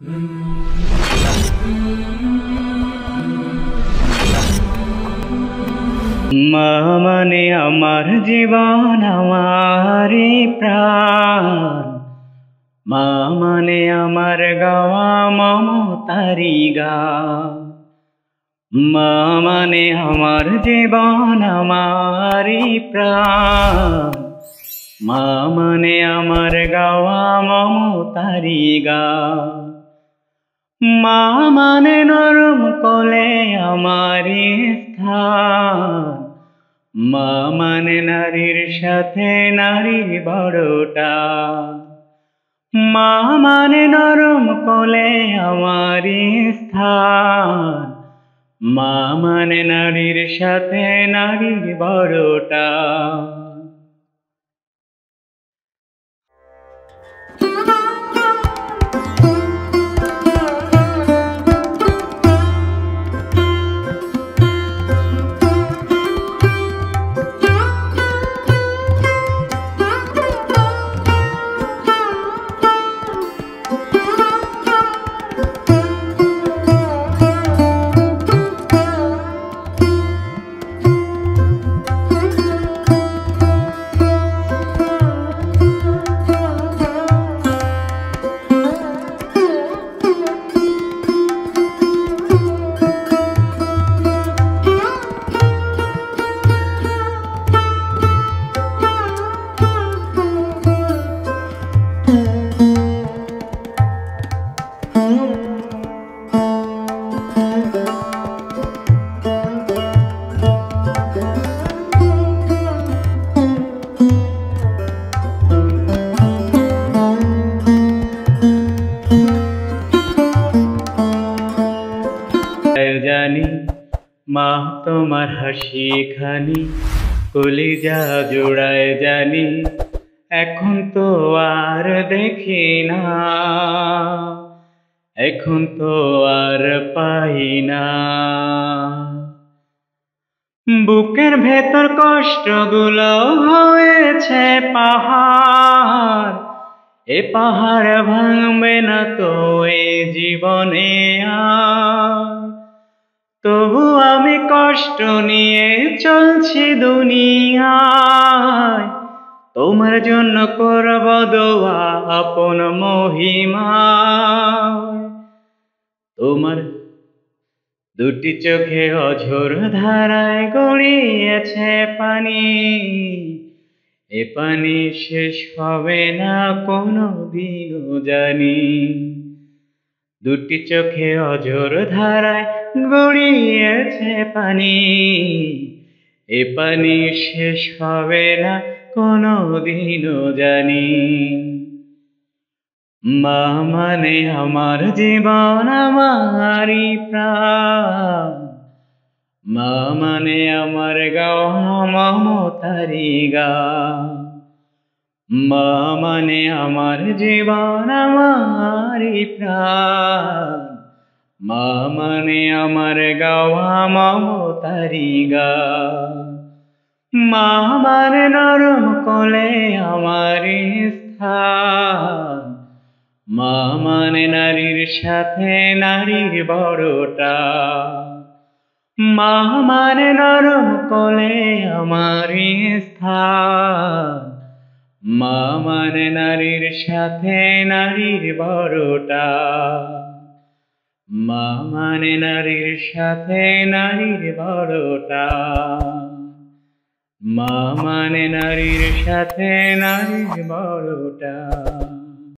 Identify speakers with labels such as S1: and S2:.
S1: মা মানে আমার জীবন, আমারই প্রাণ। মা মানে আমার গাওয়া মমতারি গান। মা মানে আমার জীবন, আমারই প্রাণ। মা মানে আমার গাওয়া মমতারি গান। মা মানে নরম কোলে আমারই স্থান। মা মানে নারীর সাথে নারীর বড়টা। মা মানে নরম কোলে আমারই স্থান। মা মানে নারীর সাথে নারীর বড়টা। জানি মা তোমার হাসি খানি কলিজা জোড়ায় জানি, এখন তো আর দেখি না, এখন তো আর পাই না। বুকের ভেতর কষ্টগুলো হয়েছে পাহাড়, এ পাহাড় ভাঙবে না তো এ জীবনে আর। তবু আমি কষ্ট নিয়ে চলছি দুনিয়ায়, তোমার জন্য করব দোয়া আপন মহিমায়। তোমার দুটি চোখে অঝোর ধারায় গড়িয়েছে পানি, এ পানি শেষ হবে না কোনো দিনও জানি। দুটি চোখে অঝোর ধারায় গড়িয়েছে পানি, এ পানি শেষ হবে না কোনো দিনও জানি। মা মানে আমার জীবন, আমারই প্রাণ। মা মানে আমার গাওয়া মমতারি গান। মা মানে আমার জীবন, আমারই প্রাণ। মা মানে আমার গাওয়া মমতারি গান। মা মানে নরম কোলে আমারই স্থান। মা মানে নারীর সাথে নারীর বড়টা। মা মানে নরম কোলে আমারই স্থান। মা মানে নারীর সাথে নারীর বড়টা। মা মানে নারীর সাথে নারীর বড়টা। মা মানে নারীর সাথে নারীর বড়টা।